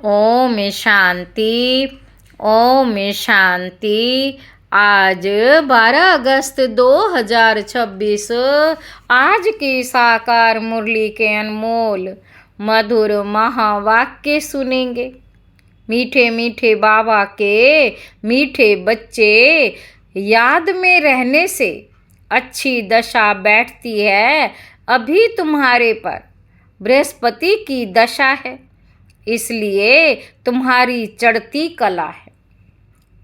ओम शांति। ओम शांति। आज 12 अगस्त 2026 आज की साकार मुरली के अनमोल मधुर महावाक्य सुनेंगे। मीठे मीठे बाबा के मीठे बच्चे याद में रहने से अच्छी दशा बैठती है। अभी तुम्हारे पर बृहस्पति की दशा है, इसलिए तुम्हारी चढ़ती कला है।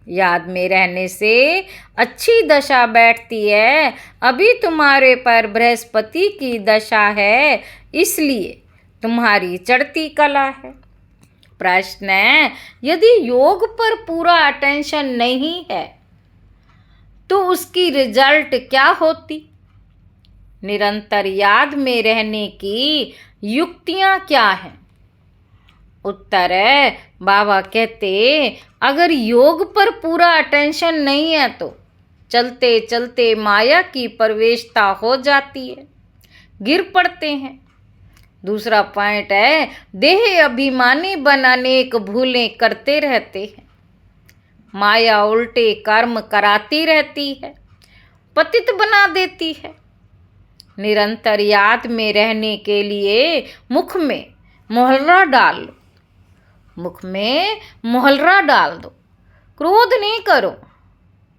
याद में रहने से अच्छी दशा बैठती है। अभी तुम्हारे पर बृहस्पति की दशा है, इसलिए तुम्हारी चढ़ती कला है। प्रश्न है, यदि योग पर पूरा अटेंशन नहीं है तो उसकी रिजल्ट क्या होती? निरंतर याद में रहने की युक्तियां क्या हैं? उत्तर है, बाबा कहते अगर योग पर पूरा अटेंशन नहीं है तो चलते चलते माया की प्रवेशता हो जाती है, गिर पड़ते हैं। दूसरा पॉइंट है, देह अभिमानी बन अनेक भूलें करते रहते हैं। माया उल्टे कर्म कराती रहती है, पतित बना देती है। निरंतर याद में रहने के लिए मुख में मोहल्ला डाल लो, मुख में मोहल्ला डाल दो। क्रोध नहीं करो,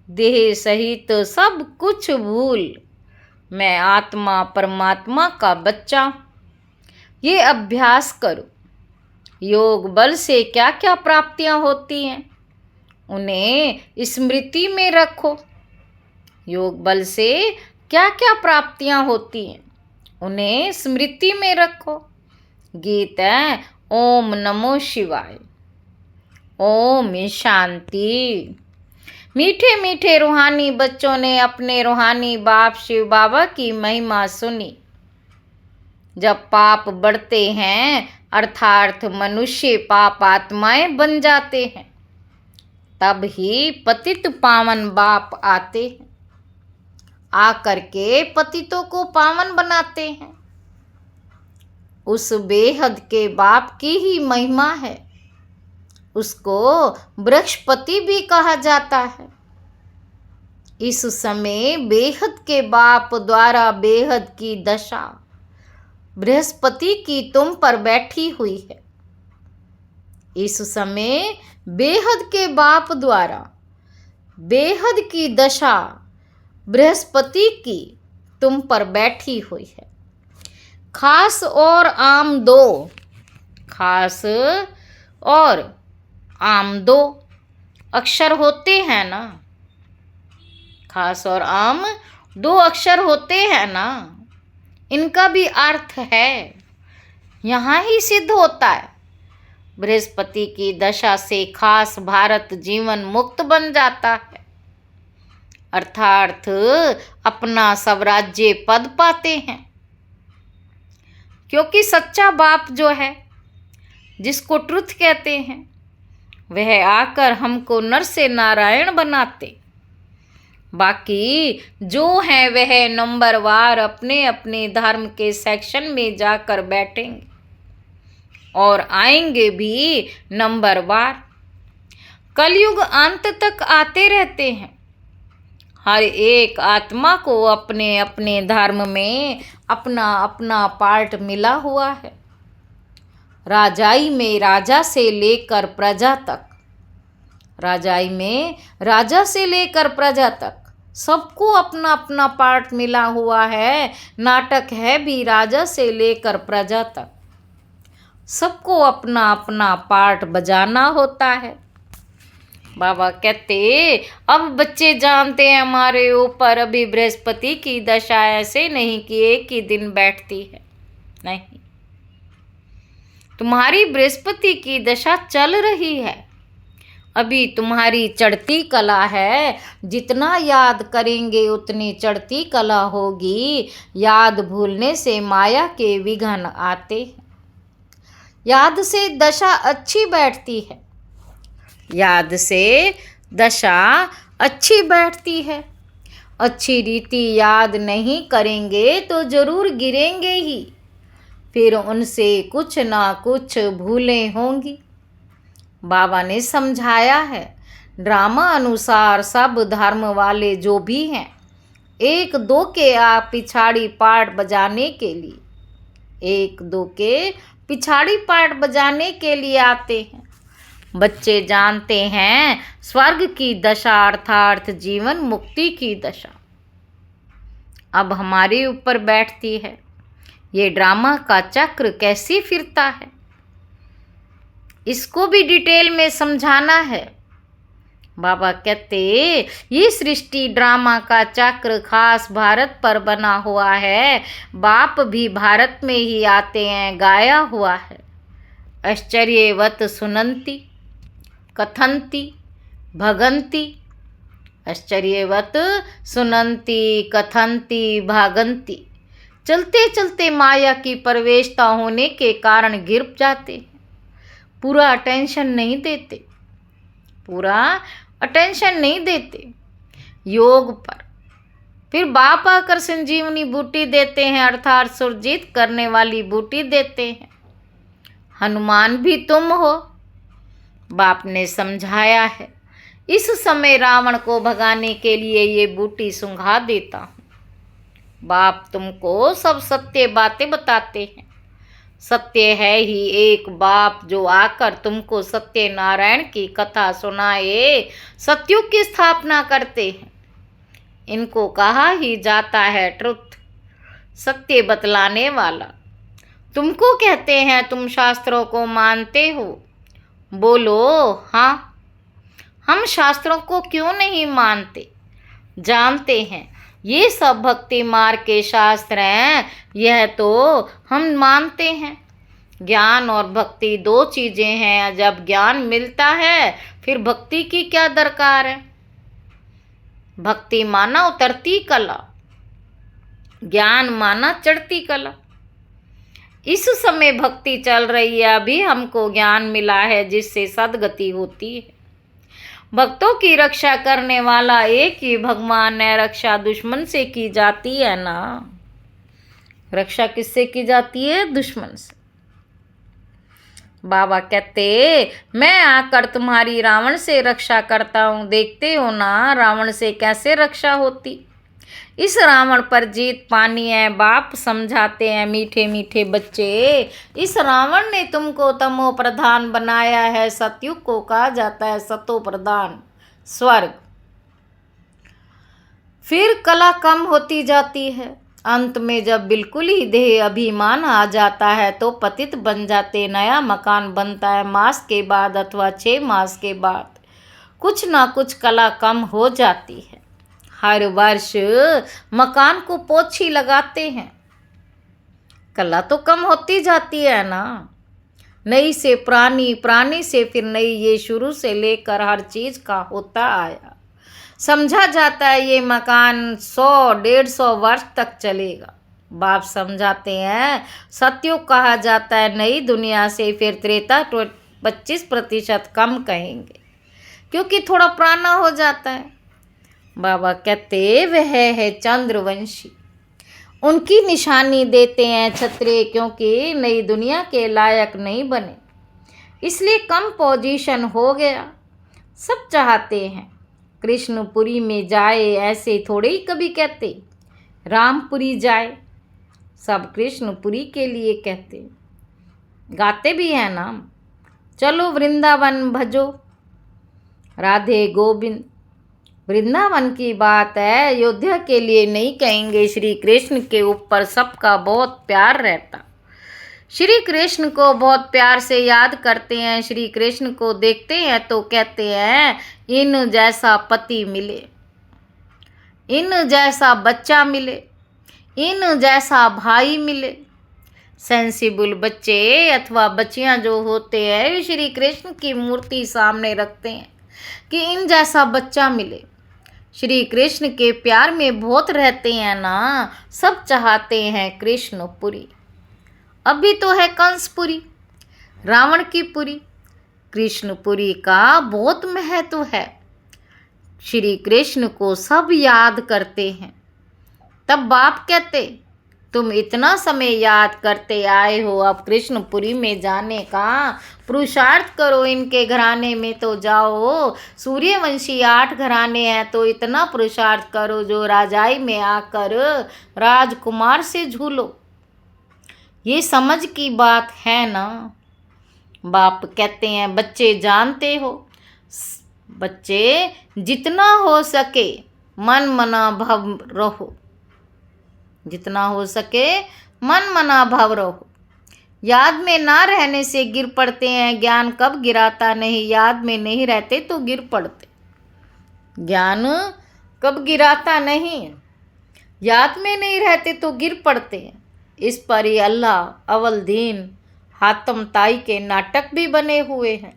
देह सहित सब कुछ भूल, मैं आत्मा परमात्मा का बच्चा हूँ। ये अभ्यास करो। योग बल से क्या क्या प्राप्तियां होती हैं, उन्हें स्मृति में रखो। योग बल से क्या क्या प्राप्तियां होती हैं, उन्हें स्मृति में रखो। गीत है, ओम नमो शिवाय। ओम शांति। मीठे मीठे रूहानी बच्चों ने अपने रूहानी बाप शिव बाबा की महिमा सुनी। जब पाप बढ़ते हैं अर्थात मनुष्य पाप आत्माएं बन जाते हैं, तब ही पतित पावन बाप आते हैं, आकर के पतितों को पावन बनाते हैं। उस बेहद के बाप की ही महिमा है। उसको बृहस्पति भी कहा जाता है। इस समय बेहद के बाप द्वारा बेहद की दशा बृहस्पति की तुम पर बैठी हुई है। इस समय बेहद के बाप द्वारा बेहद की दशा बृहस्पति की तुम पर बैठी हुई है। खास और आम दो, खास और आम दो अक्षर होते हैं ना, खास और आम दो अक्षर होते हैं ना, इनका भी अर्थ है, यहाँ ही सिद्ध होता है। बृहस्पति की दशा से खास भारत जीवन मुक्त बन जाता है, अर्थात अपना स्वराज्य पद पाते हैं। क्योंकि सच्चा बाप जो है, जिसको ट्रुथ कहते हैं, वह आकर हमको नर से नारायण बनाते। बाकी जो है वह नंबरवार अपने अपने धर्म के सेक्शन में जाकर बैठेंगे और आएंगे भी नंबरवार। कलयुग अंत तक आते रहते हैं। हर एक आत्मा को अपने अपने धर्म में अपना अपना पार्ट मिला हुआ है। राजाई में राजा से लेकर प्रजा तक, राजाई में राजा से लेकर प्रजा तक सबको अपना अपना पार्ट मिला हुआ है। नाटक है भी राजा से लेकर प्रजा तक, सबको अपना अपना पार्ट बजाना होता है। बाबा कहते अब बच्चे जानते हैं हमारे ऊपर अभी बृहस्पति की दशा ऐसे नहीं कि एक ही दिन बैठती है, नहीं, तुम्हारी बृहस्पति की दशा चल रही है। अभी तुम्हारी चढ़ती कला है। जितना याद करेंगे उतनी चढ़ती कला होगी। याद भूलने से माया के विघ्न आते हैं। याद से दशा अच्छी बैठती है, याद से दशा अच्छी बैठती है। अच्छी रीति याद नहीं करेंगे तो जरूर गिरेंगे ही, फिर उनसे कुछ ना कुछ भूलें होंगी। बाबा ने समझाया है, ड्रामा अनुसार सब धर्म वाले जो भी हैं, एक दो के आप पिछाड़ी पार्ट बजाने के लिए, एक दो के पिछाड़ी पार्ट बजाने के लिए आते हैं। बच्चे जानते हैं स्वर्ग की दशा अर्थात जीवन मुक्ति की दशा अब हमारे ऊपर बैठती है। ये ड्रामा का चक्र कैसे फिरता है, इसको भी डिटेल में समझाना है। बाबा कहते ये सृष्टि ड्रामा का चक्र खास भारत पर बना हुआ है। बाप भी भारत में ही आते हैं, गाया हुआ है। आश्चर्यवत सुनंती कथंती भगंती, आश्चर्यवत सुनंती कथंती भागंती। चलते चलते माया की प्रवेशता होने के कारण गिर जाते हैं। पूरा अटेंशन नहीं देते, पूरा अटेंशन नहीं देते योग पर। फिर बाप आकर संजीवनी बूटी देते हैं अर्थात सुरजीत करने वाली बूटी देते हैं। हनुमान भी तुम हो, बाप ने समझाया है। इस समय रावण को भगाने के लिए ये बूटी सुंघा देता हूँ। बाप तुमको सब सत्य बातें बताते हैं। सत्य है ही एक बाप जो आकर तुमको सत्यनारायण की कथा सुनाए, सत्युग की स्थापना करते हैं। इनको कहा ही जाता है ट्रुथ, सत्य बतलाने वाला। तुमको कहते हैं तुम शास्त्रों को मानते हो, बोलो हाँ। हम शास्त्रों को क्यों नहीं मानते, जानते हैं ये सब भक्ति मार्ग के शास्त्र हैं, यह तो हम मानते हैं। ज्ञान और भक्ति दो चीज़ें हैं। जब ज्ञान मिलता है फिर भक्ति की क्या दरकार है। भक्ति माना उतरती कला, ज्ञान माना चढ़ती कला। इस समय भक्ति चल रही है, अभी हमको ज्ञान मिला है जिससे सद्गति होती है। भक्तों की रक्षा करने वाला एक ही भगवान है। रक्षा दुश्मन से की जाती है ना, रक्षा किससे की जाती है, दुश्मन से। बाबा कहते मैं आकर तुम्हारी रावण से रक्षा करता हूँ। देखते हो ना रावण से कैसे रक्षा होती। इस रावण पर जीत पानी है। बाप समझाते हैं मीठे मीठे बच्चे, इस रावण ने तुमको तमो प्रधान बनाया है। सतयुग को कहा जाता है सतो प्रधान स्वर्ग। फिर कला कम होती जाती है। अंत में जब बिल्कुल ही देह अभिमान आ जाता है तो पतित बन जाते। नया मकान बनता है मास के बाद अथवा 6 मास के बाद। कुछ ना कुछ कला कम हो जाती है। हर वर्ष मकान को पोछी लगाते हैं, कला तो कम होती जाती है ना। नई से पुरानी, पुरानी से फिर नई, ये शुरू से लेकर हर चीज़ का होता आया। समझा जाता है ये मकान 100-150 वर्ष तक चलेगा। बाप समझाते हैं सतयुग कहा जाता है नई दुनिया से। फिर त्रेता 25% कम कहेंगे क्योंकि थोड़ा पुराना हो जाता है। बाबा कहते वह है चंद्रवंशी, उनकी निशानी देते हैं क्षत्रिय, क्योंकि नई दुनिया के लायक नहीं बने इसलिए कम पोजीशन हो गया। सब चाहते हैं कृष्णपुरी में जाए, ऐसे थोड़े ही कभी कहते रामपुरी जाए। सब कृष्णपुरी के लिए कहते, गाते भी हैं नाम। चलो वृंदावन भजो राधे गोविंद। वृंदावन की बात है, अयोध्या के लिए नहीं कहेंगे। श्री कृष्ण के ऊपर सबका बहुत प्यार रहता। श्री कृष्ण को बहुत प्यार से याद करते हैं। श्री कृष्ण को देखते हैं तो कहते हैं इन जैसा पति मिले, इन जैसा बच्चा मिले, इन जैसा भाई मिले। सेंसिबल बच्चे अथवा बच्चियां जो होते हैं वे श्री कृष्ण की मूर्ति सामने रखते हैं कि इन जैसा बच्चा मिले। श्री कृष्ण के प्यार में बहुत रहते हैं ना। सब चाहते हैं कृष्णपुरी। अभी तो है कंसपुरी, रावण की पुरी। कृष्णपुरी का बहुत महत्व है। श्री कृष्ण को सब याद करते हैं। तब बाप कहते तुम इतना समय याद करते आए हो, अब कृष्णपुरी में जाने का पुरुषार्थ करो, इनके घराने में तो जाओ। सूर्यवंशी 8 घराने हैं तो इतना पुरुषार्थ करो जो राजाई में आकर राजकुमार से झूलो। ये समझ की बात है ना। बाप कहते हैं बच्चे जानते हो, बच्चे जितना हो सके मन मना भव रहो, जितना हो सके मन मना भव रहो। याद में ना रहने से गिर पड़ते हैं, ज्ञान कब गिराता नहीं, याद में नहीं रहते तो गिर पड़ते। ज्ञान कब गिराता नहीं, याद में नहीं रहते तो गिर पड़ते हैं। इस पर ही अल्लाह अव्वल दीन हातम ताई के नाटक भी बने हुए हैं।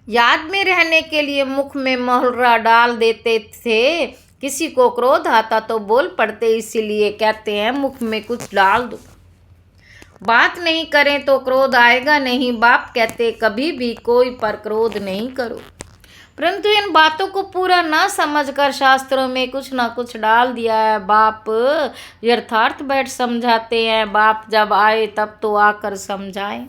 याद में रहने के लिए मुख में मोहरा डाल देते थे, किसी को क्रोध आता तो बोल पड़ते, इसीलिए कहते हैं मुख में कुछ डाल दो। बात नहीं करें तो क्रोध आएगा नहीं, बाप कहते कभी भी कोई पर क्रोध नहीं करो। परंतु इन बातों को पूरा ना समझकर शास्त्रों में कुछ ना कुछ डाल दिया है। बाप यथार्थ बैठ समझाते हैं, बाप जब आए तब तो आकर समझाएं।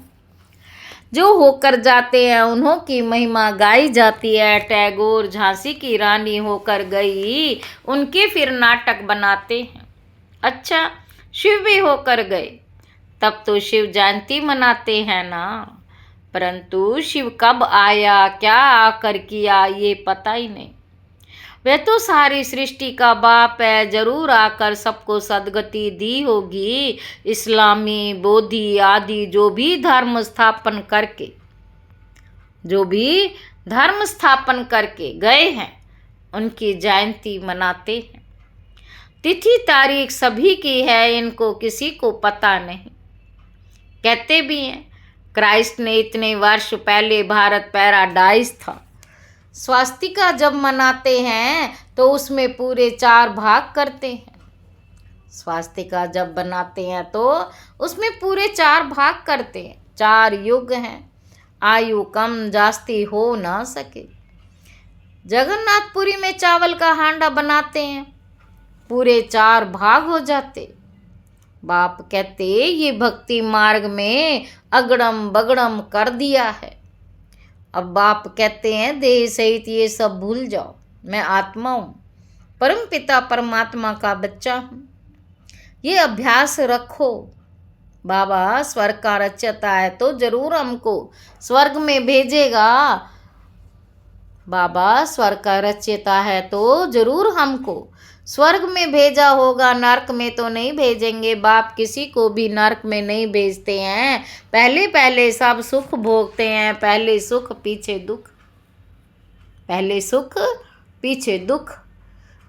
जो होकर जाते हैं उन्हों की महिमा गाई जाती है। टैगोर झांसी की रानी होकर गई, उनके फिर नाटक बनाते हैं। अच्छा, शिव भी होकर गए तब तो शिव जयंती मनाते हैं ना, परंतु शिव कब आया, क्या आकर किया, ये पता ही नहीं। वह तो सारी सृष्टि का बाप है, जरूर आकर सबको सदगति दी होगी। इस्लामी, बोधि आदि जो भी धर्म स्थापन करके गए हैं, उनकी जयंती मनाते हैं। तिथि तारीख सभी की है, इनको किसी को पता नहीं। कहते भी हैं क्राइस्ट ने इतने वर्ष पहले भारत पैराडाइज था। स्वास्तिका जब मनाते हैं तो उसमें पूरे 4 भाग करते हैं। स्वास्तिका जब बनाते हैं तो उसमें पूरे 4 भाग करते हैं। 4 युग हैं, आयु कम जास्ती हो ना सके। जगन्नाथपुरी में चावल का हांडा बनाते हैं, पूरे 4 भाग हो जाते। बाप कहते ये भक्ति मार्ग में अगड़म बगड़म कर दिया है। अब बाप कहते हैं देह सहित ये सब भूल जाओ, मैं आत्मा हूँ, परम पिता परमात्मा का बच्चा हूँ। ये अभ्यास रखो। बाबा स्वर्ग का रचयिता है तो जरूर हमको स्वर्ग में भेजेगा। बाबा स्वर्ग का रचयिता है तो जरूर हमको स्वर्ग में भेजा होगा, नरक में तो नहीं भेजेंगे। बाप किसी को भी नरक में नहीं भेजते हैं। पहले पहले सब सुख भोगते हैं, पहले सुख पीछे दुख, पहले सुख पीछे दुख।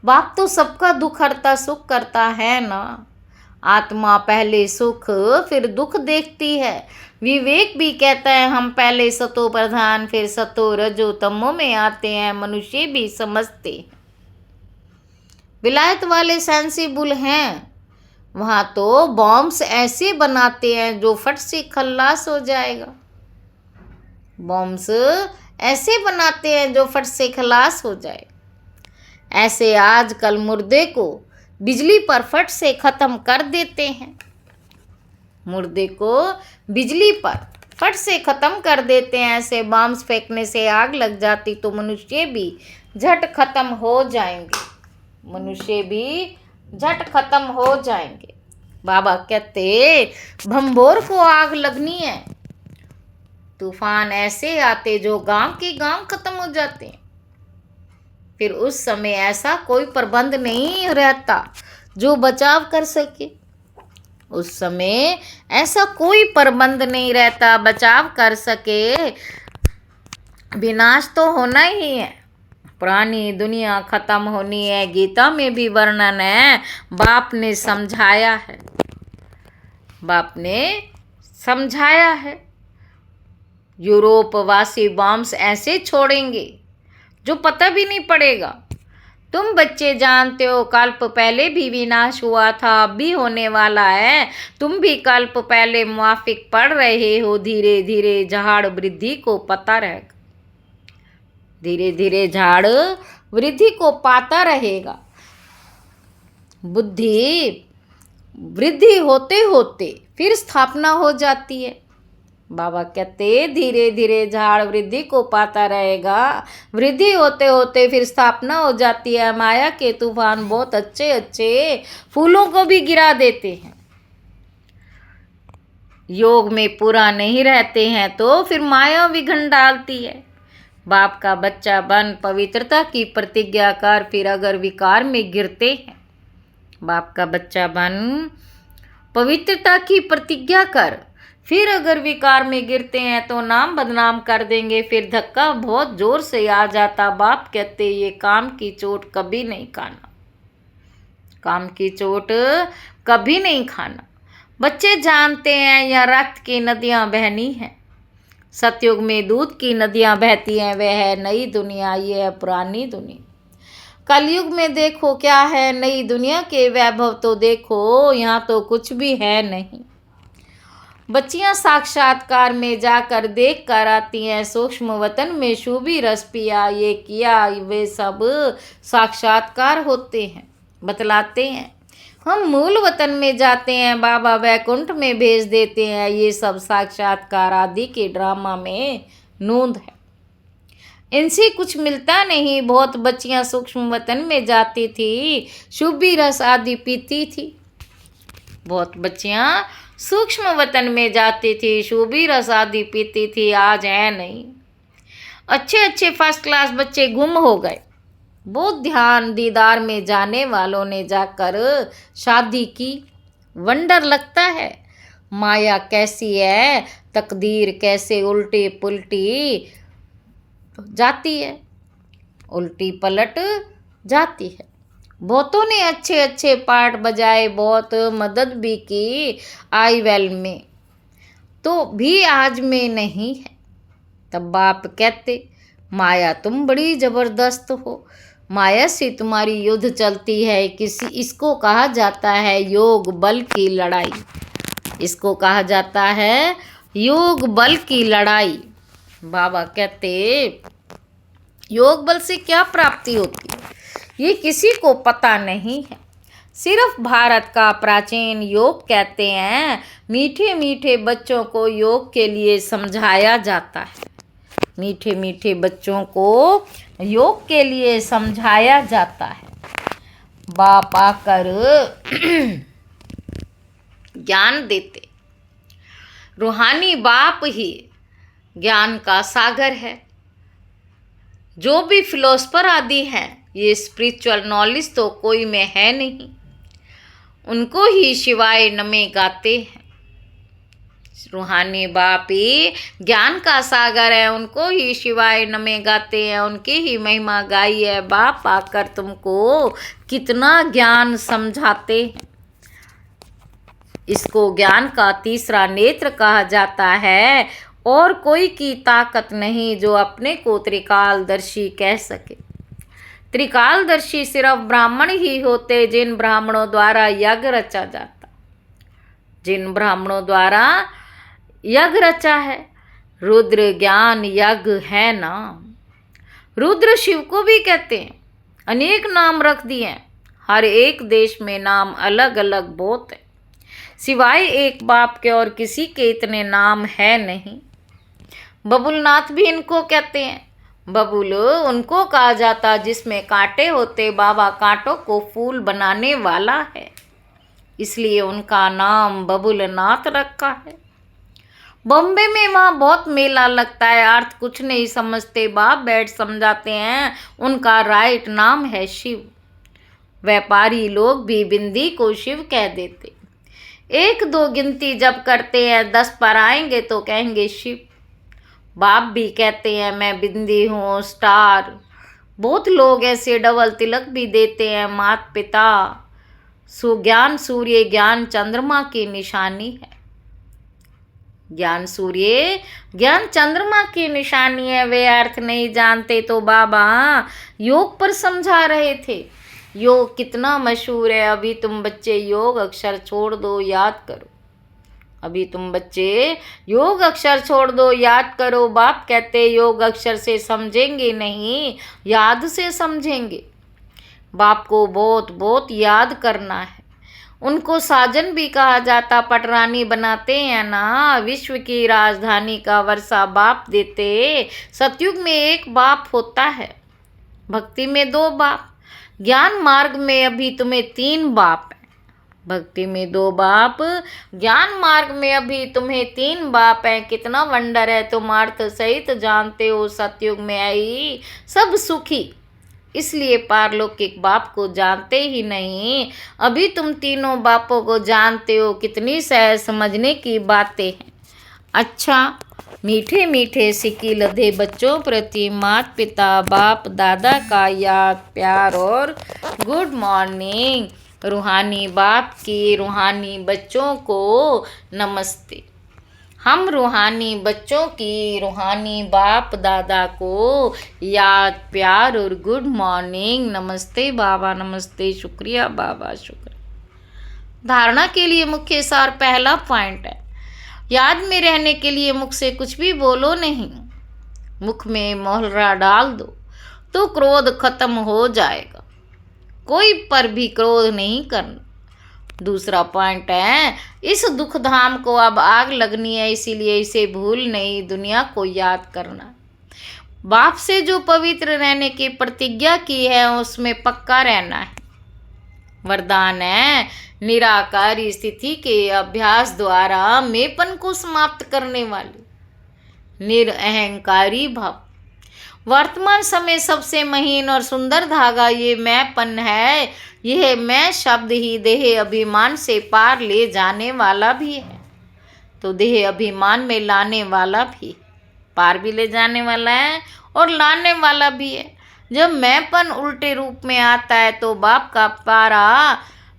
बाप तो सबका दुख हरता सुख करता है ना। आत्मा पहले सुख फिर दुख देखती है। विवेक भी कहता है हम पहले सतो प्रधान फिर सतो रजो तमो में आते हैं। मनुष्य भी समझते हैं। विलायत वाले सेंसिबल हैं, वहाँ तो बॉम्ब्स ऐसे बनाते हैं जो फट से खल्लास हो जाएगा। बॉम्ब्स ऐसे बनाते हैं जो फट से खल्लास हो जाए। ऐसे आजकल मुर्दे को बिजली पर फट से ख़त्म कर देते हैं। मुर्दे को बिजली पर फट से ख़त्म कर देते हैं। ऐसे बॉम्ब्स फेंकने से आग लग जाती तो मनुष्य भी झट ख़त्म हो जाएंगे। मनुष्य भी झट ख़त्म हो जाएंगे। बाबा कहते भंभोर को आग लगनी है, तूफान ऐसे आते जो गांव के गांव ख़त्म हो जाते हैं। फिर उस समय ऐसा कोई प्रबंध नहीं रहता जो बचाव कर सके। उस समय ऐसा कोई प्रबंध नहीं रहता बचाव कर सके। विनाश तो होना ही है, पुरानी दुनिया खत्म होनी है। गीता में भी वर्णन है, बाप ने समझाया है। बाप ने समझाया है यूरोप वासी बॉम्ब्स ऐसे छोड़ेंगे जो पता भी नहीं पड़ेगा। तुम बच्चे जानते हो कल्प पहले भी विनाश हुआ था, अब भी होने वाला है। तुम भी कल्प पहले मुआफिक पढ़ रहे हो। धीरे धीरे झाड़ वृद्धि को पता रहेगा। धीरे धीरे झाड़ वृद्धि को पाता रहेगा। बुद्धि वृद्धि होते होते फिर स्थापना हो जाती है। बाबा कहते धीरे धीरे झाड़ वृद्धि को पाता रहेगा। वृद्धि होते होते फिर स्थापना हो जाती है। माया के तूफान बहुत अच्छे अच्छे फूलों को भी गिरा देते हैं। योग में पूरा नहीं रहते हैं तो फिर माया विघन डालती है। बाप का बच्चा बन पवित्रता की प्रतिज्ञा कर, फिर अगर विकार में गिरते हैं, बाप का बच्चा बन पवित्रता की प्रतिज्ञा कर, फिर अगर विकार में गिरते हैं तो नाम बदनाम कर देंगे। फिर धक्का बहुत जोर से आ जाता। बाप कहते ये काम की चोट कभी नहीं खाना, काम की चोट कभी नहीं खाना। बच्चे जानते हैं यह रक्त की नदियां बहनी हैं। सतयुग में दूध की नदियां बहती हैं, वह है नई दुनिया, ये है पुरानी दुनिया। कलयुग में देखो क्या है, नई दुनिया के वैभव तो देखो, यहाँ तो कुछ भी है नहीं। बच्चियां साक्षात्कार में जाकर देख कर आती हैं, सूक्ष्म वतन में शूभी रस पिया, ये किया, वे सब साक्षात्कार होते हैं, बतलाते हैं। हम मूल वतन में जाते हैं, बाबा वैकुंठ में भेज देते हैं, ये सब साक्षात्कार आदि के ड्रामा में नूंद है। इनसे कुछ मिलता नहीं। बहुत बच्चियां सूक्ष्म वतन में जाती थी, शुभी रस आदि पीती थी। बहुत बच्चियां सूक्ष्म वतन में जाती थी, शुभी रस आदि पीती थी, आज है नहीं। अच्छे अच्छे फर्स्ट क्लास बच्चे गुम हो गए। बहुत ध्यान दीदार में जाने वालों ने जाकर शादी की। वंडर लगता है माया कैसी है, तकदीर कैसे उल्टी पुल्टी जाती है, उल्टी पलट जाती है। बहुतों ने अच्छे अच्छे पार्ट बजाए, बहुत मदद भी की आईवेल में, तो भी आज में नहीं है। तब बाप कहते माया तुम बड़ी ज़बरदस्त हो, माया से तुम्हारी युद्ध चलती है। इसको कहा जाता है योग बल की लड़ाई, इसको कहा जाता है योग बल की लड़ाई। बाबा कहते योग बल से क्या प्राप्ति होती है ये किसी को पता नहीं है। सिर्फ भारत का प्राचीन योग कहते हैं। मीठे मीठे बच्चों को योग के लिए समझाया जाता है, मीठे मीठे बच्चों को योग के लिए समझाया जाता है। बाप आकर ज्ञान देते। रूहानी बाप ही ज्ञान का सागर है। जो भी फिलोसफर आदि हैं, ये स्पिरिचुअल नॉलेज तो कोई में है नहीं, उनको ही शिवाय नमे गाते हैं। रूहानी बाप ही ज्ञान का सागर है, उनको ही शिवाय नमे गाते हैं, उनकी ही महिमा गाई है। बाप आकर तुमको कितना ज्ञान समझाते हैं। इसको ज्ञान का तीसरा नेत्र कहा जाता है, और कोई की ताकत नहीं जो अपने को त्रिकालदर्शी कह सके। त्रिकालदर्शी सिर्फ ब्राह्मण ही होते, जिन ब्राह्मणों द्वारा यज्ञ रचा जाता, जिन ब्राह्मणों द्वारा यज्ञ रचा है। रुद्र ज्ञान यज्ञ है नाम। रुद्र शिव को भी कहते हैं, अनेक नाम रख दिए हैं, हर एक देश में नाम अलग अलग बहुत है। सिवाय एक बाप के और किसी के इतने नाम है नहीं। बबुलनाथ भी इनको कहते हैं। बबुल उनको कहा जाता जिसमें कांटे होते, बाबा कांटों को फूल बनाने वाला है, इसलिए उनका नाम बबुलनाथ रखा है। बॉम्बे में वहाँ बहुत मेला लगता है, अर्थ कुछ नहीं समझते, बाप बैठ समझाते हैं। उनका राइट नाम है शिव। व्यापारी लोग भी बिंदी को शिव कह देते। एक दो गिनती जब करते हैं, 10 पर आएंगे तो कहेंगे शिव। बाप भी कहते हैं मैं बिंदी हूँ, स्टार। बहुत लोग ऐसे डबल तिलक भी देते हैं। माता पिता सुज्ञान सूर्य ज्ञान चंद्रमा की निशानी है। ज्ञान सूर्य ज्ञान चंद्रमा की निशानी है। वे अर्थ नहीं जानते तो बाबा योग पर समझा रहे थे। योग कितना मशहूर है। अभी तुम बच्चे योग अक्षर छोड़ दो, याद करो। अभी तुम बच्चे योग अक्षर छोड़ दो, याद करो। बाप कहते योग अक्षर से समझेंगे नहीं, याद से समझेंगे। बाप को बहुत बहुत याद करना है। उनको साजन भी कहा जाता, पटरानी बनाते हैं ना। विश्व की राजधानी का वर्षा बाप देते। सतयुग में एक बाप होता है, भक्ति में 2 बाप, ज्ञान मार्ग में अभी तुम्हें 3 बाप हैं। भक्ति में 2 बाप, ज्ञान मार्ग में अभी तुम्हें 3 बाप हैं। कितना वंडर है, तुम अर्थ सहित जानते हो। सतयुग में आई सब सुखी, इसलिए पारलौकिक बाप को जानते ही नहीं। अभी तुम तीनों बापों को जानते हो। कितनी सहज समझने की बातें हैं। अच्छा, मीठे मीठे सिक्की लदे बच्चों प्रति माता पिता बाप दादा का याद प्यार और गुड मॉर्निंग। रूहानी बाप की रूहानी बच्चों को नमस्ते। हम रूहानी बच्चों की रूहानी बाप दादा को याद प्यार और गुड मॉर्निंग। नमस्ते बाबा, नमस्ते, शुक्रिया बाबा, शुक्रिया। धारणा के लिए मुख्य सार पहला पॉइंट है, याद में रहने के लिए मुख से कुछ भी बोलो नहीं। मुख में मोहरा डाल दो तो क्रोध खत्म हो जाएगा। कोई पर भी क्रोध नहीं करना। दूसरा पॉइंट है, इस दुख धाम को अब आग लगनी है, इसीलिए इसे भूल नहीं, दुनिया को याद करना। बाप से जो पवित्र रहने की प्रतिज्ञा की है उसमें पक्का रहना है। वरदान है, निराकारी स्थिति के अभ्यास द्वारा मेपन को समाप्त करने वाली निरअहंकारी भाव। वर्तमान समय सबसे महीन और सुंदर धागा ये मैंपन है। यह मैं शब्द ही देह अभिमान से पार ले जाने वाला भी है, तो देह अभिमान में लाने वाला भी, पार भी ले जाने वाला है और लाने वाला भी है। जब मैंपन उल्टे रूप में आता है तो बाप का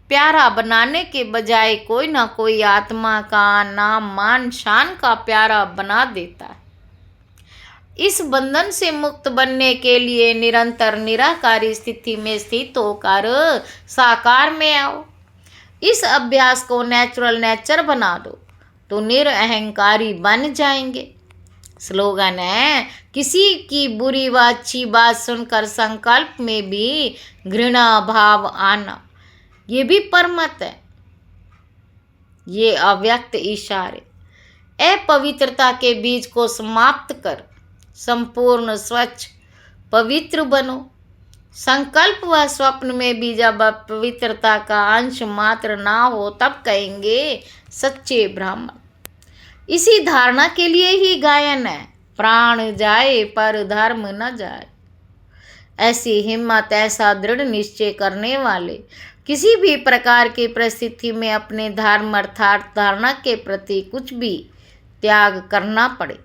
प्यारा बनाने के बजाय कोई ना कोई आत्मा का नाम मान शान का प्यारा बना देता है। इस बंधन से मुक्त बनने के लिए निरंतर निराकारी स्थिति में स्थित होकर साकार में आओ। इस अभ्यास को नेचुरल नेचर बना दो तो निरअहंकारी बन जाएंगे। स्लोगन है, किसी की बुरी व अच्छी बात सुनकर संकल्प में भी घृणा भाव आना, ये भी परमत है। ये अव्यक्त इशारे अपवित्रता के बीज को समाप्त कर संपूर्ण स्वच्छ पवित्र बनो। संकल्प व स्वप्न में भी जब पवित्रता का अंश मात्र ना हो तब कहेंगे सच्चे ब्राह्मण। इसी धारणा के लिए ही गायन है, प्राण जाए पर धर्म न जाए। ऐसी हिम्मत, ऐसा दृढ़ निश्चय करने वाले किसी भी प्रकार की परिस्थिति में अपने धर्म अर्थात धारणा के प्रति कुछ भी त्याग करना पड़े,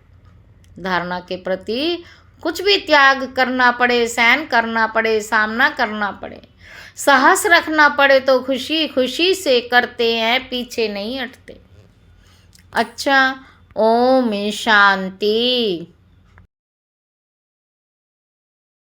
धारणा के प्रति कुछ भी त्याग करना पड़े, सहन करना पड़े, सामना करना पड़े, साहस रखना पड़े तो खुशी खुशी से करते हैं, पीछे नहीं हटते। अच्छा, ओम शांति।